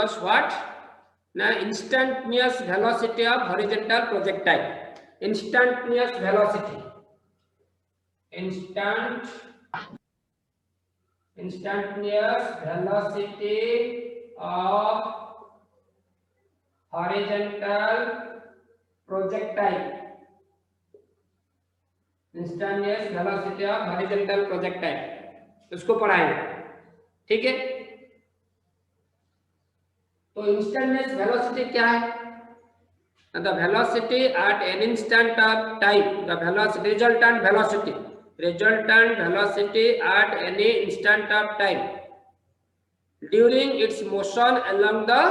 discuss what? Now, instantaneous velocity of horizontal projectile. Instantaneous velocity. Instantaneous velocity of horizontal projectile. Instantaneous velocity of horizontal projectile. उसको पढ़ाएंगे, ठीक है। तो instantaneous velocity क्या है? The velocity at an instant of time, the velocity resultant velocity at any instant of time during its motion along the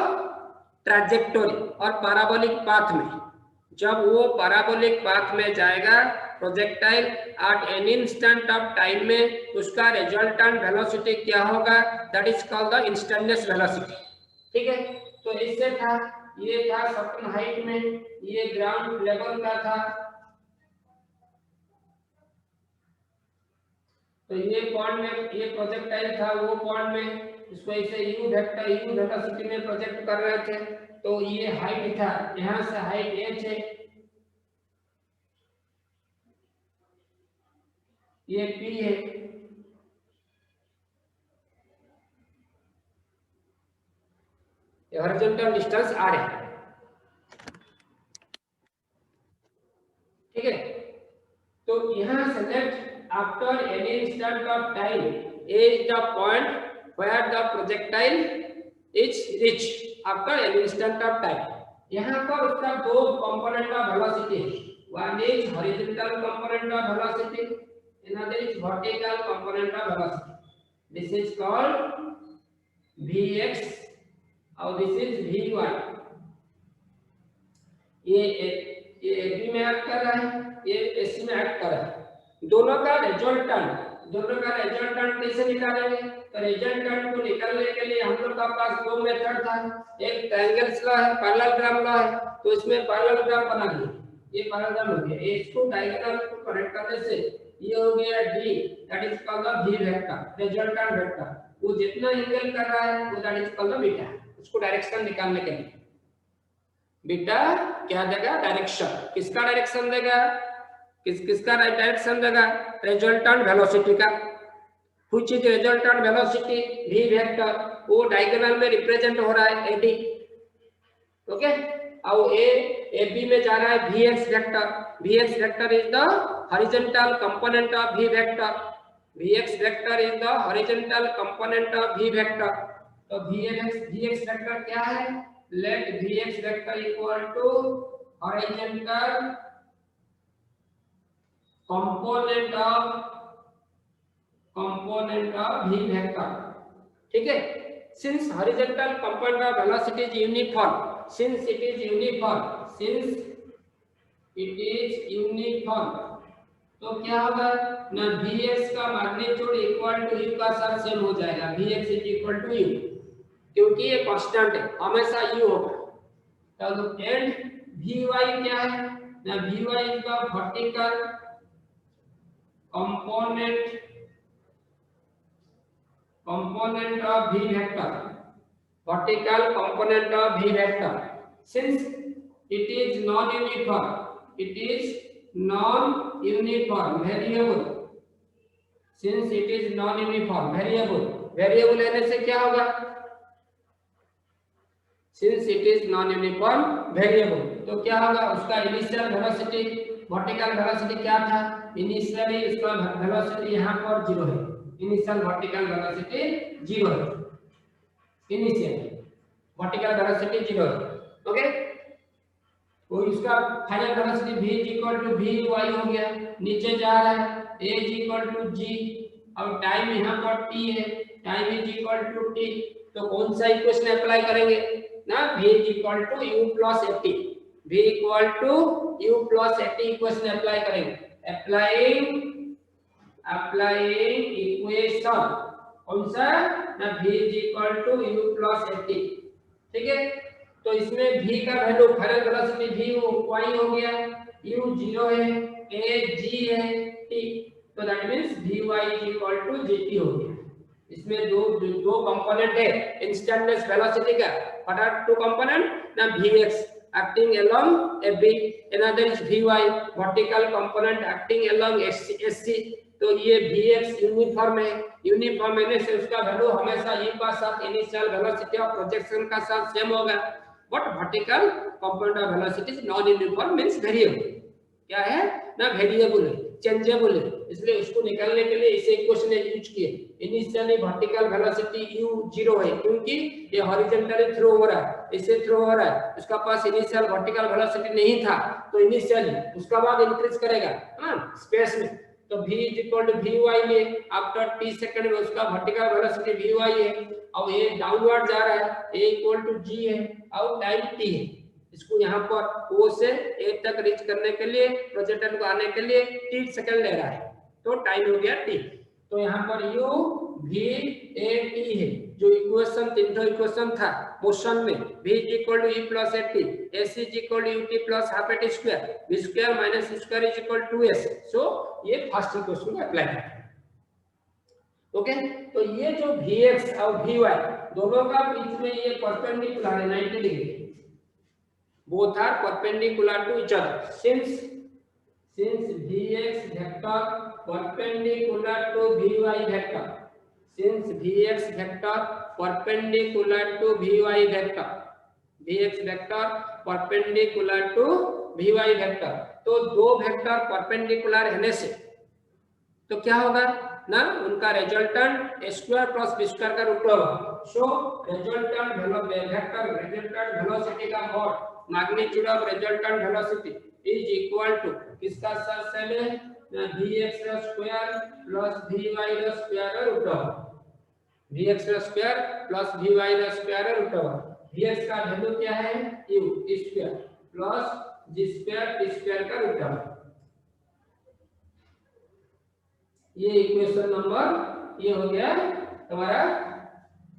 trajectory और parabolic path में, जब वो parabolic path में जाएगा projectile at any instant of time में, उसका resultant velocity क्या होगा? That is called the instantaneous velocity, ठीक है। तो इससे था, ये था सर्टेन हाइट में, ये ग्राउंड लेवल का था, तो ये पॉइंट में ये प्रोजेक्टाइल था, वो पॉइंट में इसको ऐसे यू वेलोसिटी में प्रोजेक्ट कर रहे थे। तो ये हाइट था, यहाँ से हाइट h है, ये p है, हॉरिजॉन्टल डिस्टेंस r है, ठीक है। तो यहाँ select after any instant of time is the point where the projectile is reach after any instant of time। यहाँ पर उसका दो कंपोनेंट ऑफ वेलोसिटी है, one is horizontal component of velocity, another is vertical component of velocity। This is called vx और this is vy। ये AB में act कर रहा है, ये AC में एक्ट कर रहा है। दोनों का रिजल्टेंट कैसे निकालेंगे? तो रिजल्टेंट को निकालने के लिए हम लोग का पास दो मेथड था, एक ट्रायंगल्स लॉ है, पैरेललोग्राम लॉ है। तो इसमें पैरेललोग्राम बना दिया, ये पैरेललोग्राम हो गया, इसको डायगोनल को कनेक्ट करने से ये हो गया D, that is called the V vector, resultant vector. वो जितना एंगल कर रहा है वो that is called the beta. उसको डायरेक्शन निकालने के लिए बीटा क्या देगा? डायरेक्शन। किसका डायरेक्शन देगा? किसका डायरेक्शन देगा? रिजल्टेंट वेलोसिटी का। Which is resultant velocity? v vector, वो डायगोनल में रिप्रेजेंट हो रहा है AD, ओके। और AB में जा रहा है vx vector. vx vector is the horizontal component of v vector. vx vector is the horizontal component of v vector. तो vx वेक्टर क्या है? Let vx vector equal to horizontal component of v vector, ठीक है। Since horizontal component of velocity is uniform, since it is uniform, तो क्या होगा ना, vx का मैग्नीट्यूड इक्वल टू u का साथ सेम हो जाएगा, vx is equal to u, क्योंकि ये कांस्टेंट है, हमेशा u होगा। तो एंड vy क्या है ना, vy is the vertical component of v vector, vertical component of v vector। Since it is non-uniform variable, since it is non-uniform variable लेने से क्या होगा? Since it is non-uniform variable, तो क्या होगा? उसका इनिशियल वेलोसिटी, वर्टिकल वेलोसिटी क्या था? इनिशियली इसका वेलोसिटी यहाँ पर 0 है, इनिशियल वर्टिकल वेलोसिटी 0 है, इनिशियल वर्टिकल वेलोसिटी 0 है, ओके। तो इसका final velocity v equal to vy हो गया, नीचे जा रहा है a इक्वल टू g, और टाइम यहाँ पर t है, time is equal to t। तो कौन सा इक्वेशन अप्लाई करेंगे ना, v equal to u plus at, v equal to u plus at equation apply करेंगे। अप्लाइंग इक्वेशन कौन सा ना, v equal to u plus at, ठीक है। तो इसमें v का value final velocity v y हो गया, u 0 है, a g है, t, तो that means vy equal to gt हो गया। इसमें दो कंपोनेंट है इंस्टेंटेनियस वेलोसिटी का, What are two component? Now Vx acting along a B, another is Vy vertical component acting along SC. तो ये Vx यूनिफॉर्म है, यूनिफॉर्म होने से उसका वैल्यू हमेशा e का साथ इनिशियल वेलोसिटी ऑफ प्रोजेक्शन का साथ सेम होगा. But vertical component of velocity is non uniform means variable. क्या है ना, वेरिएबल है, चेंजेबल है, इसलिए उसको निकालने के लिए इसे इक्वेशन यूज किए. इनिशियली वर्टिकल वेलोसिटी u 0 है क्योंकि ये हॉरिजॉन्टली थ्रो हो रहा है, इसे थ्रो हो रहा है, उसका पास इनिशियल वर्टिकल वेलोसिटी नहीं था, तो इनिशियली उसका बाद इंक्रीज करेगा ना स्पेस में. तो v vy में आफ्टर t सेकंड में उसका वर्टिकल वेलोसिटी vy है. अब ये डाउनवर्ड जा रहा है, a g है और टाइम t है. इसको यहाँ पर o से a तक रीच करने के लिए प्रोजेक्टर को आने के लिए t सेकंड ले रहा है, तो टाइम हो गया t. तो यहाँ पर u v a t है जो इक्वेशन तीनों इक्वेशन था मोशन में. v e plus at ac ut plus half at square, v square minus c square is equal to s. सो ये फर्स्ट इक्वेशन को अप्लाई करें. ओके, तो ये जो vx और vy दोनों का बीच में ये परपेंडिकुलर है 90 degree. both are perpendicular to each other. Since vx vector perpendicular to vy vector, since vx vector perpendicular to vy vector, vx vector perpendicular to vy vector, तो दो वेक्टर परपेंडिकुलर होने से तो क्या होगा ना, उनका resultant a square plus b square का रूट होगा. So resultant vector resultant velocity का mod magnitude of resultant velocity is equal to किसका साथ सेम है ना, vx square plus vy square का रूट होगा. vx square plus vy square का रूट होगा. vx का वैल्यू क्या है u square plus g square t square का रूट होगा. ये इक्वेशन नंबर ये हो गया तुम्हारा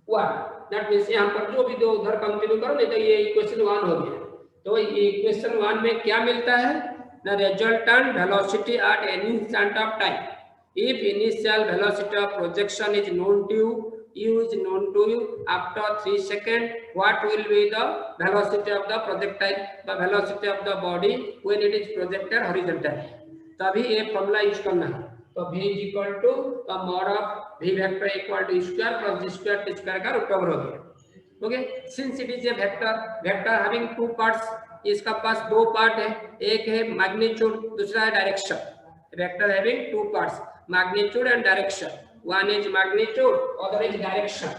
1. दैट मींस यहां पर जो भी दो उधर कंटिन्यू करो, नहीं तो ये इक्वेशन 1 हो गया. तो ये इक्वेशन 1 में क्या मिलता है ना, resultant velocity at any instant of time. If initial velocity of projection is known to you, u is known to you, after 3 seconds what will be the velocity of the projectile, the velocity of the body when it is projected horizontally. तभी ये formula use करना है. तो v is equal to the mod of v vector equal to square plus g square t square का root over हो गया. Okay, since it is a vector having two parts, इसका पास दो पार्ट है, एक है मैग्नीट्यूड दूसरा है direction. Vector having two parts magnitude and direction. One is magnitude other is direction.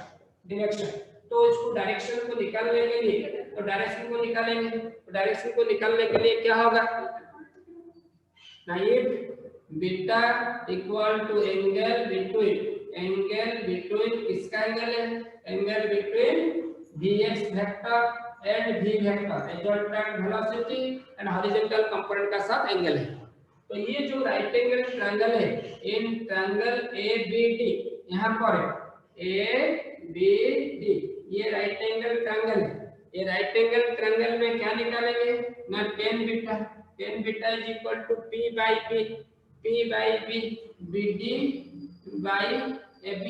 तो इसको डायरेक्शन को निकालने के लिए तो डायरेक्शन को निकालेंगे. तो डायरेक्शन को निकालने के लिए क्या होगा ना, ये beta equal to angle between किसका एंगल है, angle between vx vector and v vector resultant velocity and horizontal component का साथ एंगल है. तो ये जो राइट एंगल ट्रायंगल है इन ट्रायंगल ABD, यहां पर ABD ये राइट एंगल ट्रायंगल है. ये राइट एंगल ट्रायंगल में क्या निकालेंगे ना, tan beta is equal to p by b BD by AB.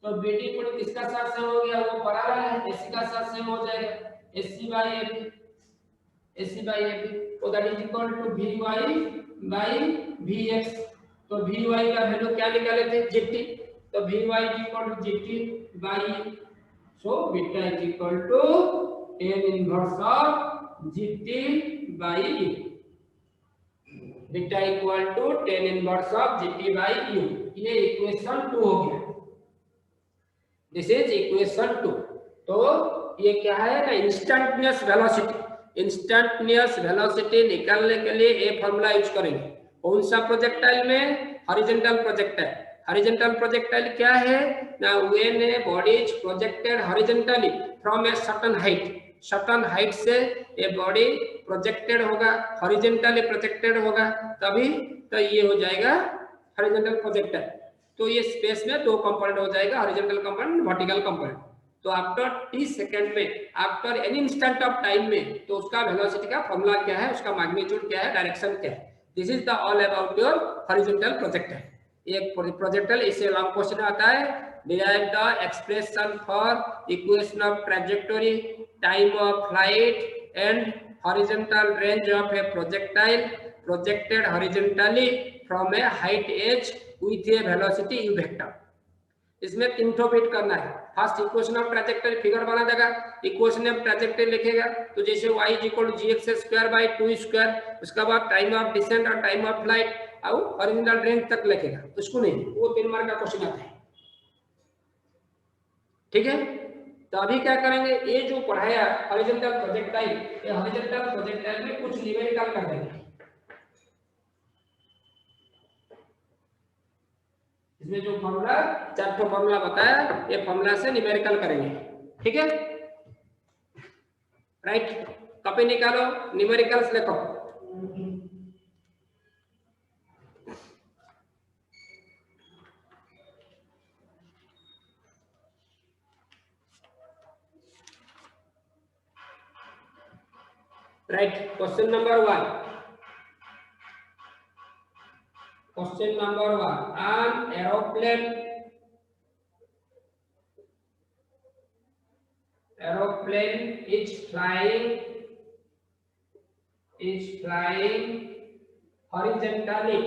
तो BD कोण किसका साथ सेम हो गया, वो पैरेलल है, AC का साथ सेम हो जाएगा AC by AB. तो that is equal to VY by VX. तो VY का वैल्यू क्या निकाले थे GT, तो VY is equal to GT by E. So beta is equal to tan inverse of GT by E. Beta equal to tan inverse of GT by U. ये equation 2 हो गया. This is equation 2. तो ये क्या है ना, instantaneous velocity निकालने के लिए ये फार्मूला यूज करेंगे. कौन सा प्रोजेक्टाइल में, हॉरिजॉन्टल प्रोजेक्टाइल. हॉरिजॉन्टल प्रोजेक्टाइल क्या है ना, when a body is projected horizontally from a certain height से ये बॉडी प्रोजेक्टेड होगा, हॉरिजॉन्टली प्रोजेक्टेड होगा, तभी तो ये हो जाएगा हॉरिजॉन्टल प्रोजेक्टाइल. तो ये स्पेस में दो कंपोनेंट हो जाएगा, हॉरिजॉन्टल कंपोनेंट वर्टिकल कंपोनेंट. तो आफ्टर t सेकंड में, after any instant of time में, तो उसका वेलोसिटी का फॉर्मूला क्या है, उसका मैग्नीट्यूड क्या है, डायरेक्शन क्या है. This is the all about your horizontal projectile. एक प्रोजेक्टाइल इससे लॉन्ग क्वेश्चन आता है derive the expression for equation of trajectory, time of flight and horizontal range of a projectile projected horizontally from a height h with a velocity u vector. इसमें 3 ठो bit करना है। First equation of trajectory figure बना देगा, equation of trajectory लिखेगा तो जैसे y gx²/2², उसके बाद टाइम ऑफ डिसेंट और टाइम ऑफ फ्लाइट और हॉरिजॉन्टल रेंज तक लिखेगा। उसको नहीं, वो 3 मार्क का क्वेश्चन आता है। ठीक है, तो अभी क्या करेंगे, ये जो पढ़ाया हॉरिजॉन्टल प्रोजेक्टाइल, ये हॉरिजॉन्टल प्रोजेक्टाइल में कुछ न्यूमेरिकल कर देंगे। इसमें जो फॉर्मूला 4 ठो फॉर्मूला बताया, ये फॉर्मूला से न्यूमेरिकल करेंगे। ठीक है, राइट, कॉपी निकालो, न्यूमेरिकल्स लिखो। Right, question number 1, question number 1, an aeroplane is flying horizontally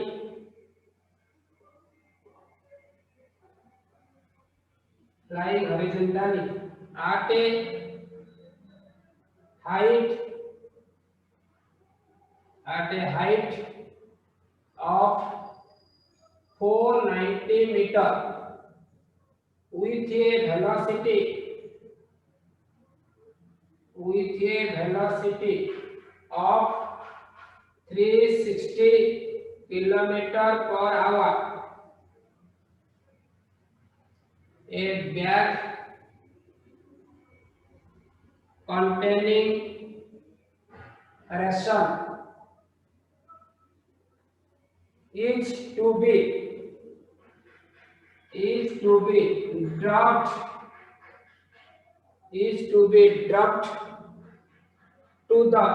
at a height of 490 meter with a velocity of 360 kilometer per hour. A bag containing ration is to be dropped to the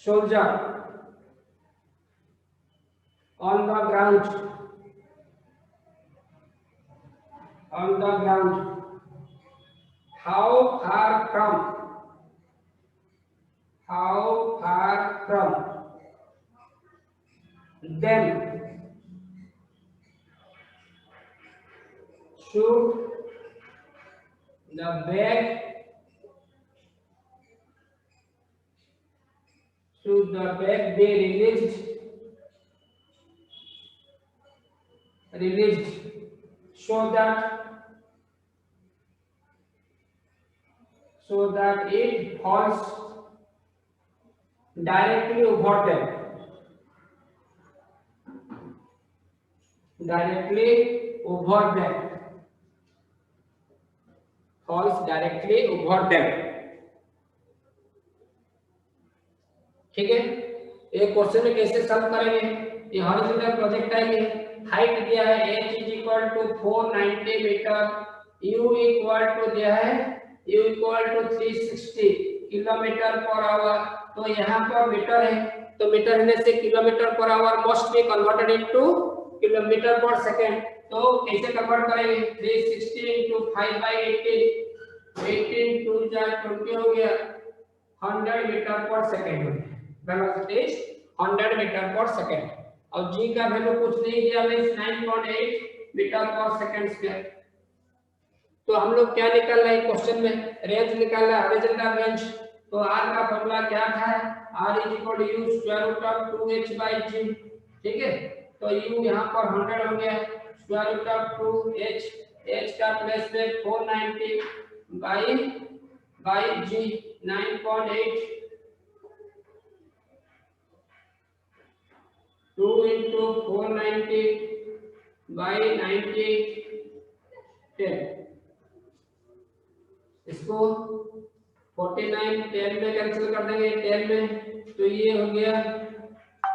soldier on the ground. How far from them should the bag be released so that it falls directly over them. Falls directly over them. ठीक है, ये question में कैसे solve करेंगे, ये horizontal projectile है, height दिया है h = 490 मीटर, u दिया है u = 360 किलोमीटर पर आवर। तो यहाँ पर मीटर है, तो मीटर होने से kilometre per hour must be converted into kilometre पर सेकंड। तो कैसे कन्वर्ट करेंगे, 360 × 5/18, 18 2 4 20 हो गया, 100 मीटर पर सेकंड हो गया। वेलोसिटी इज 100 मीटर पर सेकंड और g का वैल्यू कुछ नहीं दिया, मींस 9.8 मीटर पर सेकंड स्क्वायर। तो हम लोग क्या निकाल रहे हैं क्वेश्चन में, रेंज निकाल रहा है, हॉरिजॉन्टल रेंज। तो r का फॉर्मूला क्या था, r = u√2h/g। ठीक है, तो u यहाँ पर 100 हो गया, √2h, h का प्लेस में 490 by g 9.8, 2 × 490 by 90, 10। इसको 49 10 में कैंसिल कर देंगे, 10 में, तो ये हो गया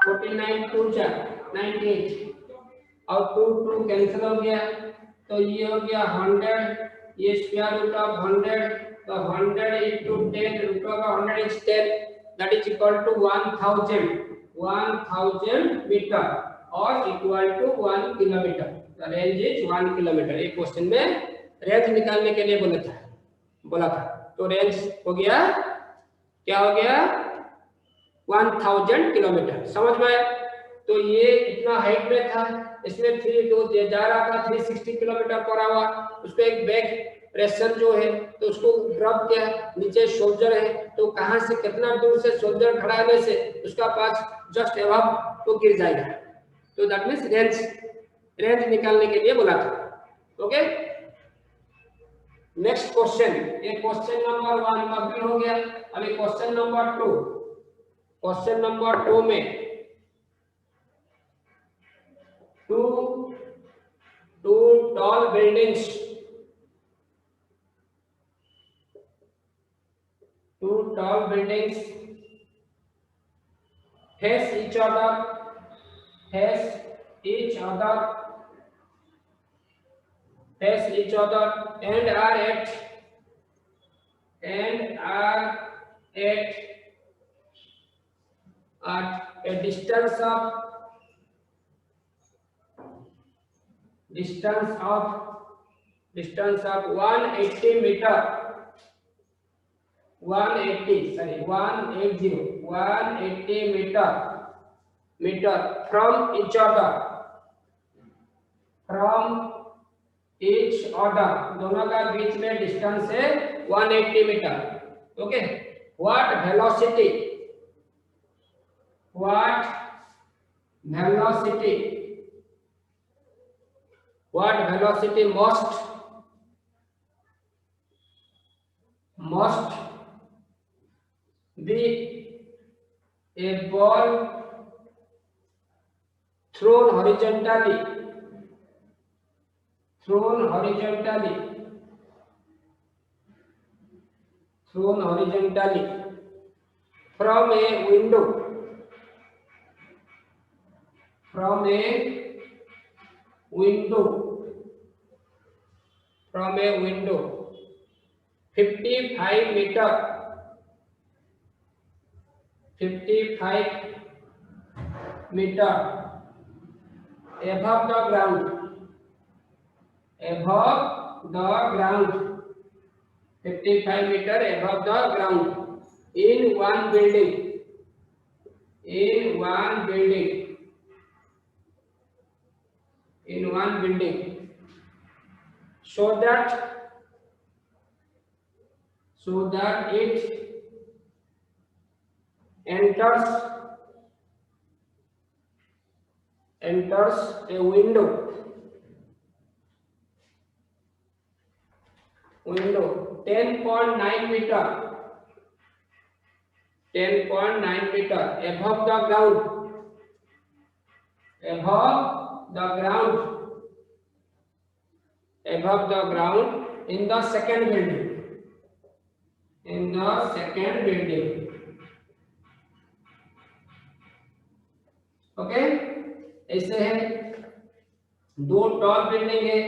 49 2 4 98 और 2 2 कैंसिल हो गया, तो ये हो गया 100, ये √100, तो 100 × 10, √100 is 10, that is equal to 1000 metre. और equal to 1 kilometre. The range is 1 kilometre. एक क्वेश्चन में रेंज निकालने के लिए बोला था। तो रेंज हो गया, क्या हो गया, 1000 किलोमीटर। समझ में आया? तो ये इतना हाइट में था, इसमें 3 2 जा रहा था 360 किलोमीटर पर आवर। उसको एक बैक प्रेशर जो है तो उसको ड्रॉप किया, नीचे सोल्जर है, तो कहां से कितना दूर से सोल्जर खड़ा होने से उसका पास जस्ट अबव तो गिर जाएगा। तो दैट मींस रेंज निकालने के लिए बोला था। ओके, नेक्स्ट क्वेश्चन, ये क्वेश्चन नंबर 1 कंप्लीट हो गया। अभी क्वेश्चन नंबर 2, क्वेश्चन नंबर 2 में two tall buildings, face each other and are at a distance of 180 meter, 180 meter from each other, दोनों का बीच में डिस्टेंस है 180 metre. Okay, what velocity must be a ball thrown horizontally from a window 55 meter above the ground 55 meter above the ground in one building so that it enters a window 10.9 meter above the ground in the second building okay, ऐसे है, दो top building है,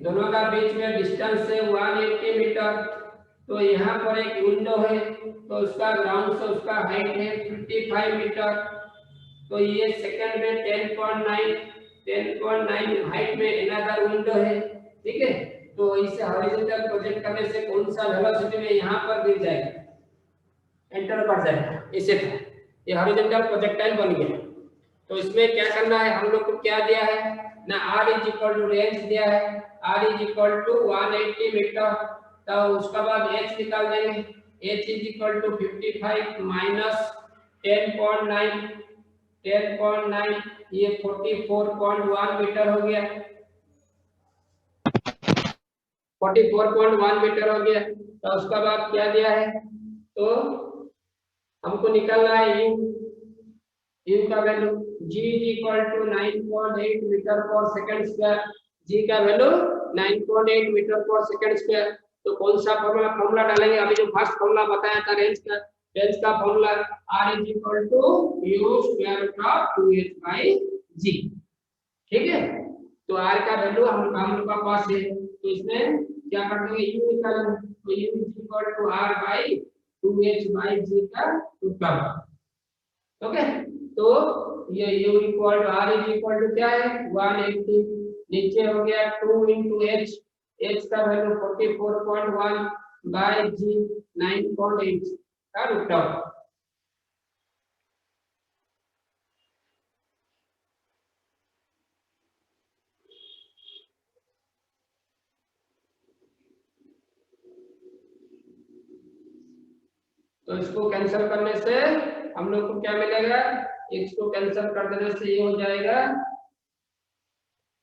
दोनों का बीच में distance है 180 metre. तो यहाँ पर एक विंडो है, तो उसका ग्राउंड से उसका हाइट है 55 मीटर। तो ये सेकंड में 10.9 हाइट में अनदर विंडो है। ठीक है, तो इसे हॉरिजॉन्टल प्रोजेक्ट करने से कौन सा वेलोसिटी में यहाँ पर गिर जाएगा, एंटर कर जाएगा। इसे ये हॉरिजॉन्टल प्रोजेक्टाइल बन गया। तो इसमें क्या करना है, हम लोग को क्या दिया है ना, r is equal to range दिया है, r is equal to 180 metre. तो उसका बाद h निकाल देंगे, h is equal to 55 minus 10.9 ये 44.1 मीटर हो गया, 44.1 मीटर हो गया। तो उसका बाद क्या दिया है, तो हमको निकालना है u का value, g is equal to 9.8 metre पर सेकंड स्क्वायर, g का वैल्यू 9.8 मीटर पर सेकंड स्क्वायर। तो कौन सा फॉर्मूला डालेंगे, अभी जो फर्स्ट फॉर्मूला बताया था रेंज का formula r is equal to u square root of 2h by g। ठीक है, तो r का वैल्यू हम लोग का पास है, तो इसमें क्या कर देंगे, u निकालेंगे। तो u is equal to r by 2h by g का रूट। ओके, तो ये u equal to r is equal to क्या है 180, नीचे हो गया 2 into h, h का वैल्यू 44.1 बाय g 9.8 का रूट ऑफ। तो इसको कैंसिल करने से हम लोग को क्या मिलेगा, x को कैंसिल कर देने से ये हो जाएगा,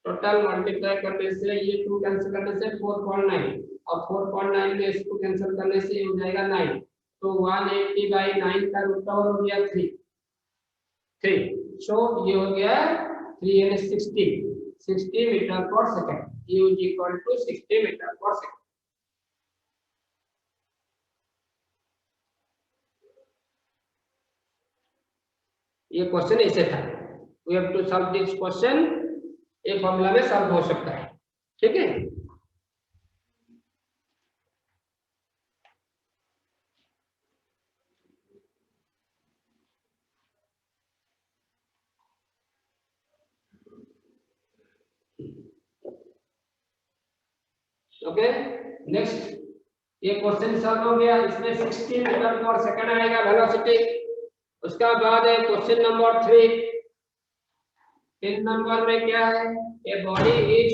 टोटल मल्टीप्लाई करने से ये 2 कैंसिल करने से 4.9 और 4.9 में इसको कैंसिल करने से ये हो जाएगा 9, तो 180 बाई 9 का रूट ओवर हो गया 3, सो ये हो गया 360 मीटर पर second, u is equal to 60 metre पर सेकंड। ये क्वेश्चन ऐसे था, we have to solve this question, ये फॉर्मूला में सॉल्व हो सकता है, ठीक है। ओके, नेक्स्ट ये क्वेश्चन सॉल्व हो गया, इसमें 60 मीटर पर सेकंड आएगा वेलोसिटी। उसका बाद है क्वेश्चन नंबर 3, 3 नंबर में क्या है, a body is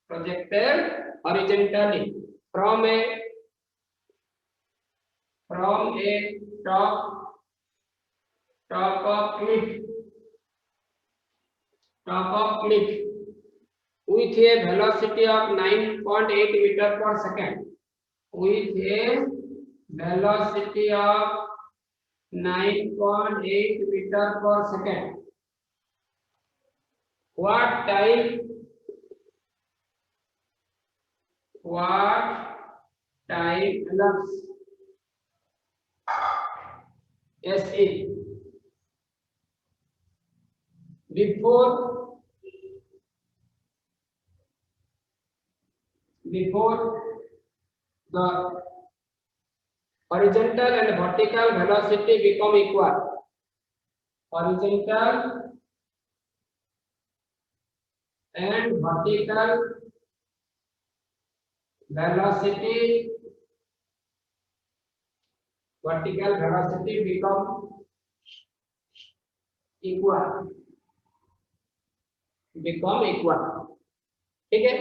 projected horizontally from a top of cliff with a velocity of 9.8 meter per second, with a velocity of 9.8 meter per second. What time elapsed SE before the horizontal and vertical velocity become equal? Horizontal and vertical velocity become equal, ठीक है।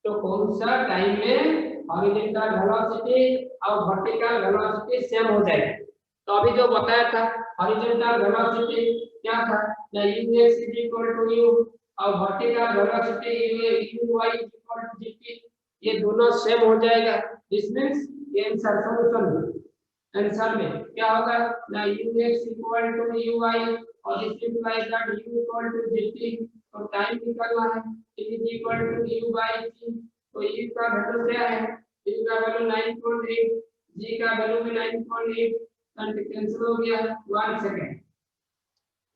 तो कौन सा time में horizontal velocity और vertical velocity same हो जाएगी। तो अभी जो बताया था हॉरिजॉन्टल वेलोसिटी क्या था, ना ux is equal to u और vertical velocity uy is equal to gt, ये दोनों सेम हो जाएगा। दिस मींस ये आंसर सॉल्यूशन आंसर में क्या होगा, ना ux इक्वल टू uy और this implies that u equal to gt, और टाइम निकालना है t is equal to u by g। तो u का वैल्यू क्या है, u का वैल्यू 9.8, g का वैल्यू भी 9.8, एंड कैंसिल हो गया 1 second,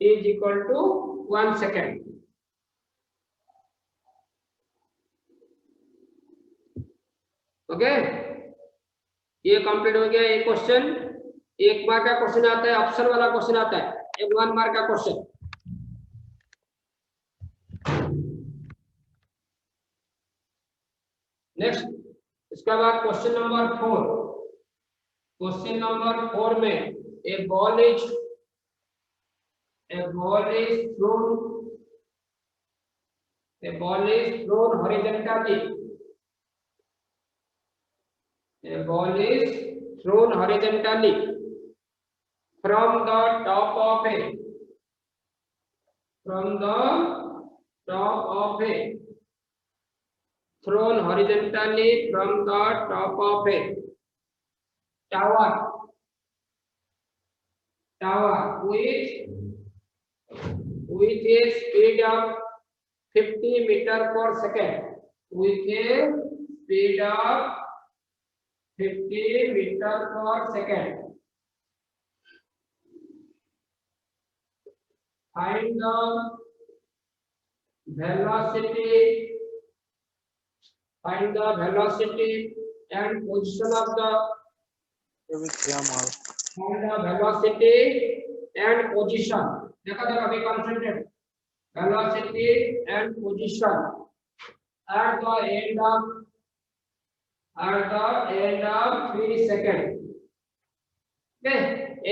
t is equal to 1 second. Okay, ये कंप्लीट हो गया ये क्वेश्चन। 1 मार्क का क्वेश्चन आता है, ऑप्शन वाला क्वेश्चन आता है, एक 1 मार्क का क्वेश्चन। नेक्स्ट इसके बाद क्वेश्चन नंबर 4, क्वेश्चन नंबर 4 में a ball is thrown horizontally, a ball is thrown horizontally from the top of a thrown horizontally from the top of a tower with a speed of 50 meter per second, with a speed of 50 meter per second. find the velocity and position of the find the velocity and position. देखो अभी concentrate velocity and position at the end of 3 seconds.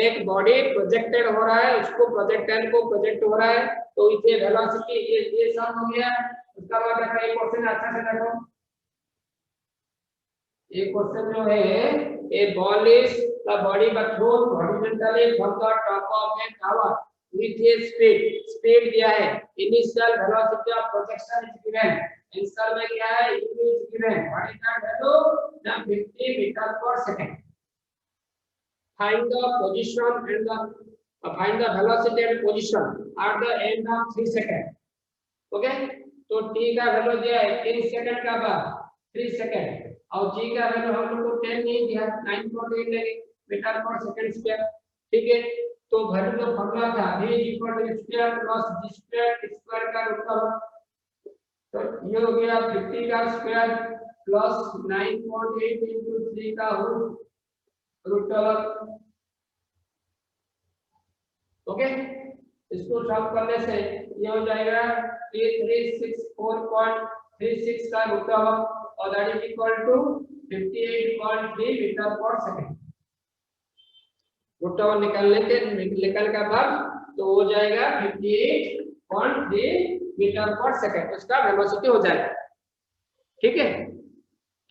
एक body projected हो रहा है, उसको projectile को project हो रहा है, तो इसे वेलोसिटी ये सब हो गया। उसका बाद देखो एक क्वेश्चन अच्छा से देखो, ये क्वेश्चन जो है, a ball is the body but thrown horizontally from the top of a tower with a speed दिया है, initial velocity of projection is given, answer में क्या है, is given, what is the value, 50 metre पर second. Find the position and find the velocity and position at the end of 3 seconds. Okay, तो t का value दिया है 3 second का बाद 3 सेकंड, और g का वैल्यू हम लोग को 10 नहीं दिया, 9.8 लेंगे मीटर पर सेकंड स्क्वायर। ठीक है, तो वैल्यू जो फॉर्मूला था v square plus g square का रूट ओवर, तो ये हो गया 50 का स्क्वायर प्लस 9.8 into 3 का रूट ओवर। ओके, इसको सॉल्व करने से ये हो जाएगा 364.36 का रूट ओवर, और that is equal to 58.3 metre पर सेकंड। रूट ओवर निकल का बाद तो हो जाएगा 58.3 मीटर पर सेकंड, उसका वेलोसिटी हो जाएगा। ठीक है,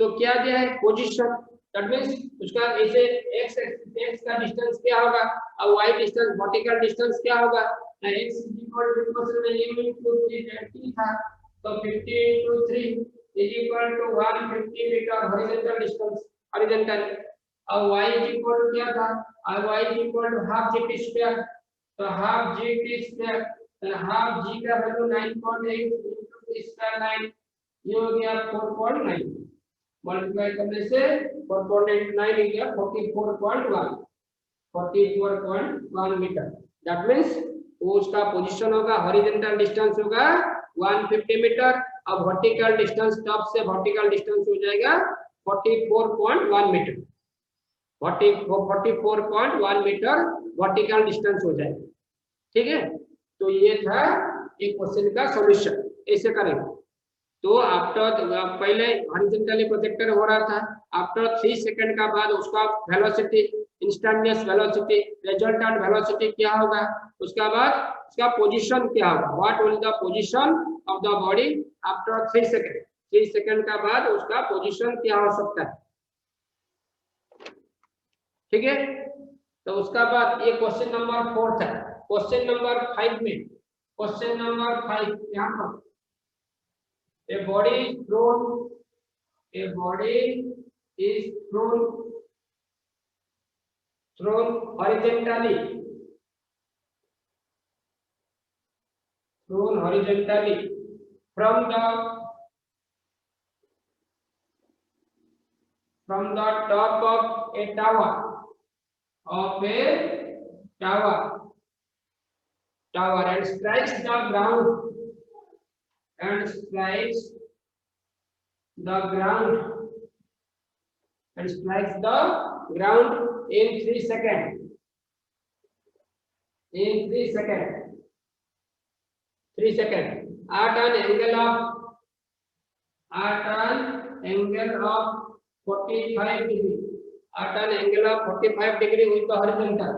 तो क्या दिया है, पोजीशन, दैट मींस उसका ऐसे x का डिस्टेंस क्या होगा और y डिस्टेंस वर्टिकल डिस्टेंस क्या होगा, x इक्वल टू क्वेश्चन में लिमिट टू 3 था, तो 50 into 3 is equal to 150 metre horizontal distance, horizontal, और y इक्वल टू क्या था, y equal to half gt square, तो हाफ gt स्क्वायर, तो हाफ g का वैल्यू 9.8 into स्क्वायर 9, ये हो गया 4.9, मल्टीप्लाई करने से 4.9 गया 44.1 मीटर। दैट मींस वो उसका पोजीशन होगा, हॉरिजॉन्टल डिस्टेंस होगा 150 मीटर, अब वर्टिकल डिस्टेंस टॉप से वर्टिकल डिस्टेंस हो जाएगा 44.1 मीटर, 44.1 मीटर वर्टिकल डिस्टेंस हो जाएगा। ठीक है, तो ये था एक क्वेश्चन का सॉल्यूशन, ऐसे करेंगे। तो आफ्टर पहले हॉरिजॉन्टली प्रोजेक्टेड हो रहा था, आफ्टर 3 सेकंड का बाद उसका velocity, instantaneous velocity, resultant velocity क्या होगा, उसका बाद उसका पोजीशन क्या होगा, what will the position of the body after 3 second, 3 second का बाद उसका पोजीशन क्या हो सकता है। ठीक है, तो उसका बाद ये क्वेश्चन नंबर 4 था। क्वेश्चन नंबर 5 में, क्वेश्चन नंबर 5 यहाँ पर a body is thrown horizontally from the top of a tower and strikes the ground in 3 seconds. At an angle of 45 degree. At an angle of 45 degree with the horizontal.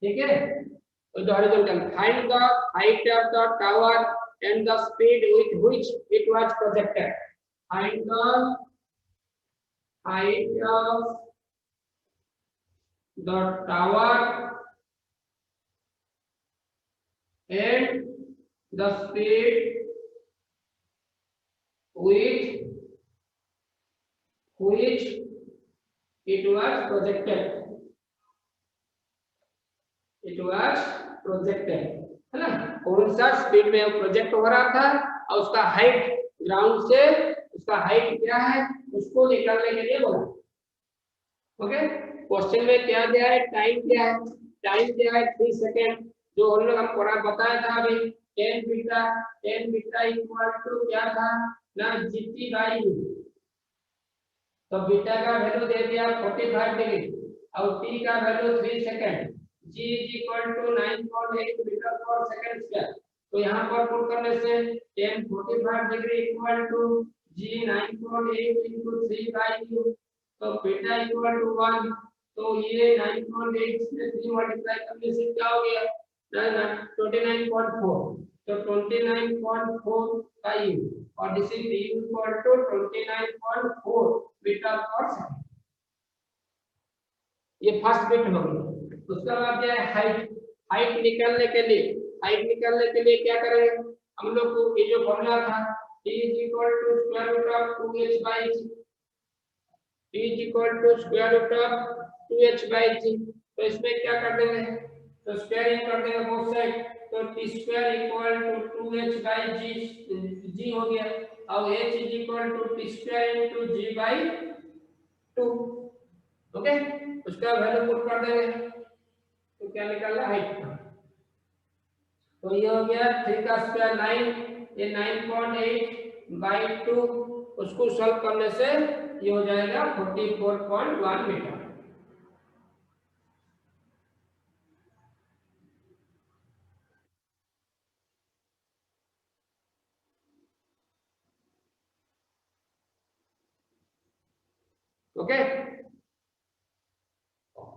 ठीक है, with the horizontal. Find the height of the tower and the speed with which it was projected. Find the height of the tower and the speed with which it was projected. है ना, कौन सा speed में project हो रहा था और उसका हाइट ग्राउंड से, उसका हाइट क्या है उसको निकालने के लिए बोला। ओके, क्वेश्चन में क्या दिया है, टाइम दिया है, टाइम दिया है 3 सेकंड, जो हम लोग हम पढ़ा बताया था अभी, tan बीटा इक्वल टू क्या था ना, जीटी बाई यू। तो बीटा का वैल्यू दे दिया 45 डिग्री और टी का value 3 second, g is equal to 9.8 metre पर सेकंड स्क्वायर। तो यहाँ पर पुट करने से tan 45 degree equal to g 9.8 into 3 by u, तो बीटा इक्वल टू 1। तो ये 9.8 से 3 मल्टीप्लाई करने से क्या हो गया, 29.4। तो 29.4 by u और this is u equal to 29.4 metre पर सेकंड। ये फर्स्ट बिट हो गई। उसके बाद क्या है, हाइट निकालने के लिए क्या करेंगे हम लोग को, ये जो फॉर्मूला था t is equal to square root of 2h by g, t is equal to square root of 2h by g। तो इसमें क्या कर देंगे, तो स्क्वायरिंग कर देंगे बोथ साइड, तो t स्क्वायर equal to 2h by g हो गया और h is equal to t square into g by 2। Okay, उसका वैल्यू पुट कर देंगे, तो क्या निकलना हाइट का, तो ये हो गया 3 का स्क्वायर 9, ये 9.8 बाई 2, उसको सॉल्व करने से ये हो जाएगा 44.1 मीटर। ओके,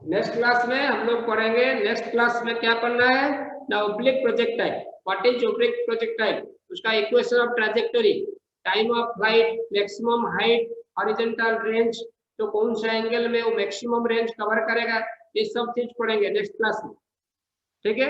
नेक्स्ट क्लास में हम लोग पढ़ेंगे, नेक्स्ट क्लास में क्या पढ़ना है ना, oblique projectile. What is oblique projectile, उसका equation of trajectory, time of flight, maximum height, horizontal range, तो कौन सा एंगल में वो मैक्सिमम रेंज कवर करेगा, ये सब चीज पढ़ेंगे नेक्स्ट क्लास में। ठीक है।